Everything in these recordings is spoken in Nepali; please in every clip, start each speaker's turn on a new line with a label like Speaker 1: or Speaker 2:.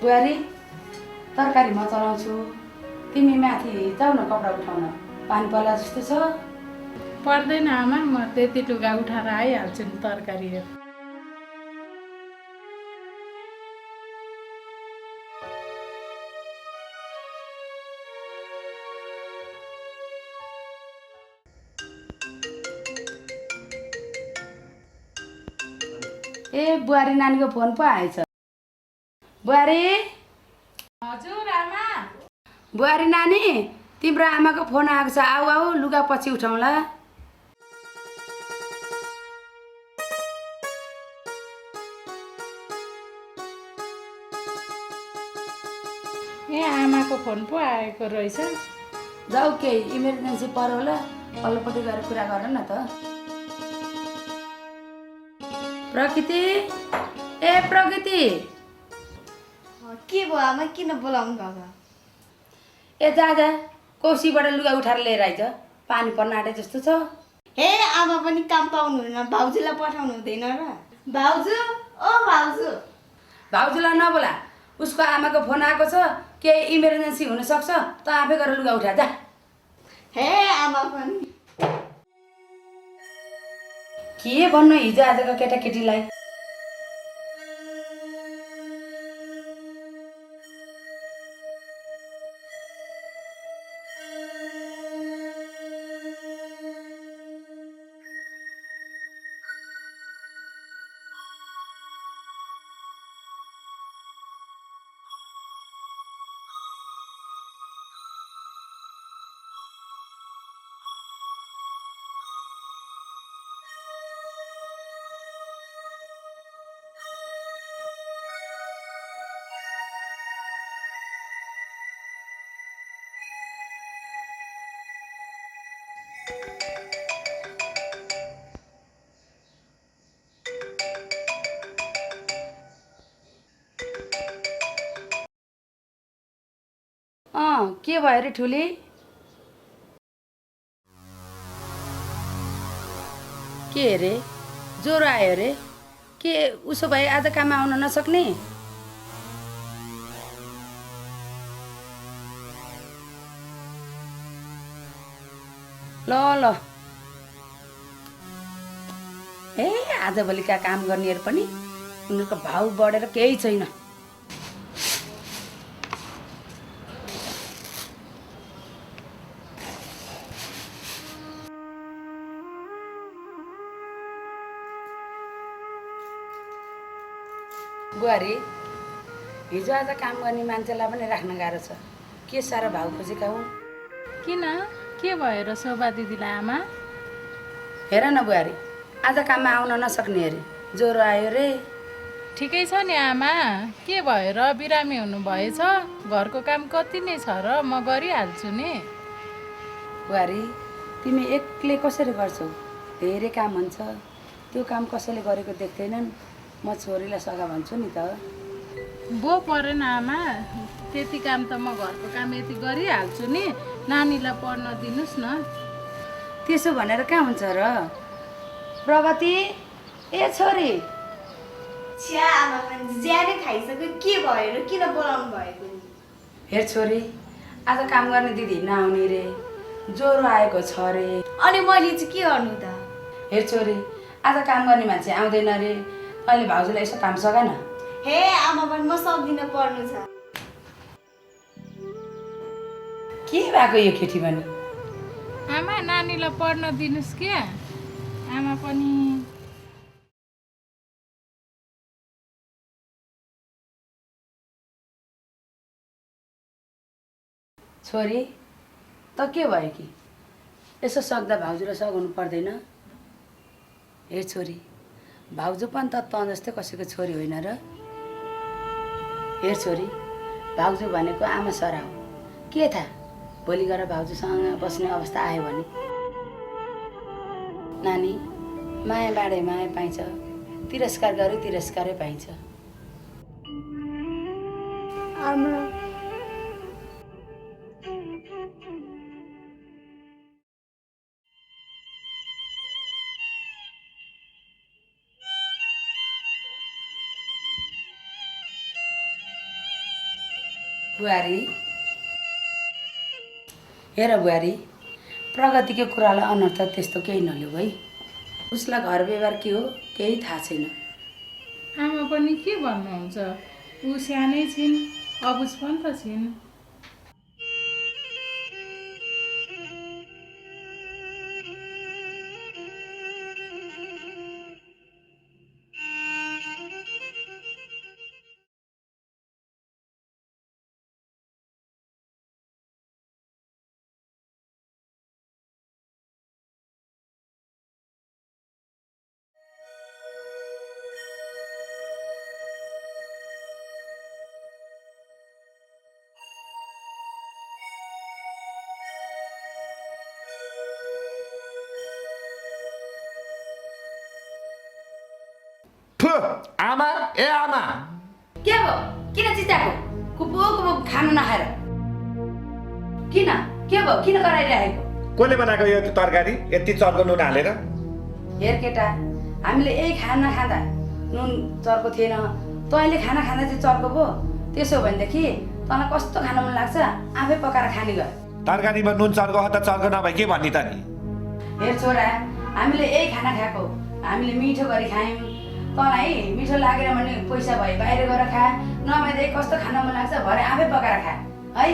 Speaker 1: बुहारी तरकारी म चलाउँछु, तिमी माथि जाऊ न कपडा उठाउन, पानी पर्ला जस्तो छ।
Speaker 2: पर्दैन आमा, म त्यति लुगा उठाएर आइहाल्छु नि तरकारी।
Speaker 1: ए बुहारी नानीको फोन पो आएछ। बुहारी
Speaker 2: हजुर आमा।
Speaker 1: बुहारी नानी, तिम्रो आमाको फोन आएको छ, आऊ आऊ लुगा पछि उठाउँला।
Speaker 2: ए आमाको फोन पो आएको रहेछ।
Speaker 1: जाऊ केही इमर्जेन्सी पर्यो होला, पल्लोपट्टि गएर कुरा गर न त। प्रकृति, ए प्रकृति,
Speaker 3: के भयो आमा, किन बोलाउनु भएको?
Speaker 1: ए जा जा कोसीबाट लुगा उठाएर लिएर आइज, पानी पर्न आँटे जस्तो छ।
Speaker 3: हे आमा पनि काम पाउनु हुँदैन, भाउजूलाई पठाउनु हुँदैन र? भाउजू, ओ भाउजू।
Speaker 1: भाउजूलाई नबोला, उसको आमाको फोन आएको छ, केही इमर्जेन्सी हुनसक्छ, त आफै गरेर लुगा उठा जा।
Speaker 3: हे आमा पनि।
Speaker 1: के भन्नु हिजो आजको केटाकेटीलाई। के भयो रे ठुली? के रे ज्वरो आयो रे? के उसो भए आज काम आउन नसक्ने? ल ल ए आजभोलिका काम गर्नेहरू पनि उनीहरूको भाउ बढेर केही छैन। बुहारी, हिजो आज काम गर्ने मान्छेलाई पनि राख्न गाह्रो छ, के साह्रो भाउ खोजेका हुन्।
Speaker 2: किन, के भयो र शोभा दिदीलाई आमा?
Speaker 1: हेर न बुहारी, आज काममा आउन नसक्ने अरे, ज्वरो आयो रे।
Speaker 2: ठिकै छ नि आमा, के भयो र? बिरामी हुनुभएछ, घरको काम कति नै छ र, म गरिहाल्छु नि।
Speaker 1: बुहारी, तिमी एक्लै कसरी गर्छौ? धेरै काम हुन्छ, त्यो काम कसैले गरेको देख्दैनन्, म छोरीलाई सघा भन्छु नि त।
Speaker 2: बो परेन आमा, त्यति काम त म घरको काम यति गरिहाल्छु नि, नानीलाई पढ्न दिनुहोस् न।
Speaker 1: त्यसो भनेर कहाँ हुन्छ र? प्रगति, ए छोरी।
Speaker 3: छ्या आमा पनि ज्यादै खाइसक्यो, के भयो र? किन बोलाउनु भएको?
Speaker 1: हेर छोरी, आज काम गर्ने दिदी नआउने रे, ज्वरो आएको छ रे।
Speaker 3: अनि मैले चाहिँ के गर्नु त?
Speaker 1: हेर छोरी, आज काम गर्ने मान्छे आउँदैन रे, अहिले भाउजूलाई यसो काम सघा न।
Speaker 3: हे आमा पनि म सक्दिनँ, पढ्नु छ।
Speaker 1: के भएको यो केटी पनि?
Speaker 2: आमा नानीलाई पढ्न दिनुहोस् क्या, आमा पनि।
Speaker 1: छोरी त के भयो कि यसो सक्दा भाउजूलाई सघाउनु पर्दैन? हे छोरी, भाउजू पनि त जस्तै कसैको छोरी होइन र? हेर छोरी, भाउजू भनेको आमा सरा हो, के थाहा भोलि गएर भाउजूसँग बस्ने अवस्था आयो भने। नानी, माया बाँडे माया पाइन्छ, तिरस्कार गरे तिरस्कारै पाइन्छ।
Speaker 3: आमा
Speaker 1: बुहारी हेर बुहारी, प्रगतिको कुरालाई अनर्थ त्यस्तो केही नलिऊ है। उसलाई घर व्यवहार के हो केही थाहा छैन।
Speaker 2: आमा पनि के भन्नुहुन्छ, ऊ सानै छिन्, अबुझ पनि त छिन्।
Speaker 4: फु, आमा ए आमा
Speaker 1: के भयो? किन चिच्याको? कुपो कुपो खानु नखाएर किन? के भयो? किन कराइरहेको?
Speaker 4: कसले बनाएको यो तरकारी यति चर्को नुन हालेर?
Speaker 1: हेर केटा, हामीले यही खाना खाँदा नुन चर्को थिएन, तैँले खाना खाँदा चाहिँ चर्को भयो। त्यसो भनेदेखि तँलाई कस्तो खान मन लाग्छ आफै पकाएर खाने गर।
Speaker 4: तरकारीमा नुन चर्को हो त चर्को नभए के भन्ने त नि?
Speaker 1: हेर छोरा, हामीले यही खाना खाएको, हामीले मिठो गरी खायौँ। तँलाई मिठो लागेन भने पैसा भए बाहिर गएर खा, नभएदेखि कस्तो खान मन लाग्छ भरे आफै पकाएर खा है।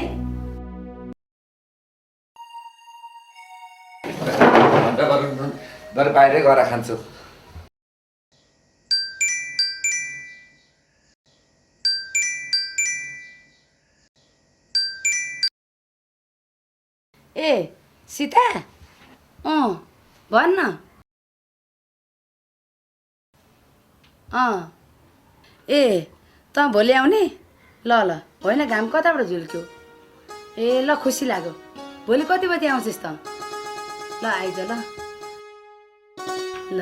Speaker 4: बरु बाहिरै गएर खान्छु।
Speaker 1: ए सीता, भन्न। ए तँ भोलि आउने? ल ल, होइन घाम कताबाट झुल्क्यो? ए ल, खुसी लाग्यो। भोलि कति बजी आउँछस् त? ल आइज ल। ल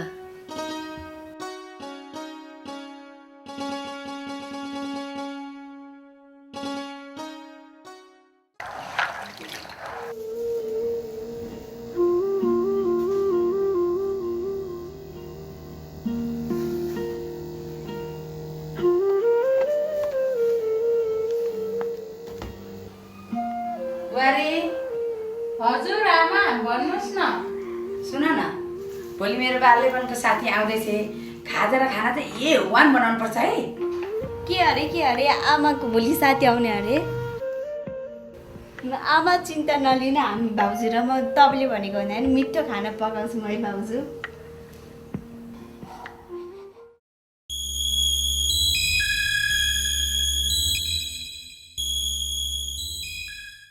Speaker 1: बुहारी,
Speaker 2: हजुर आमा, भन्नुहोस् न।
Speaker 1: सुन न, भोलि मेरो बाल्यपनको साथी आउँदैछ। खाजा र खाना चाहिँ ए1 बनाउनु पर्छ है।
Speaker 3: के अरे आमाको भोलि साथी आउने अरे। आमा चिन्ता नलिन, हामी भाउजू र म तपाईँले भनेको हुँदा नि मिठो खाना पकाउँछौँ है भाउजू।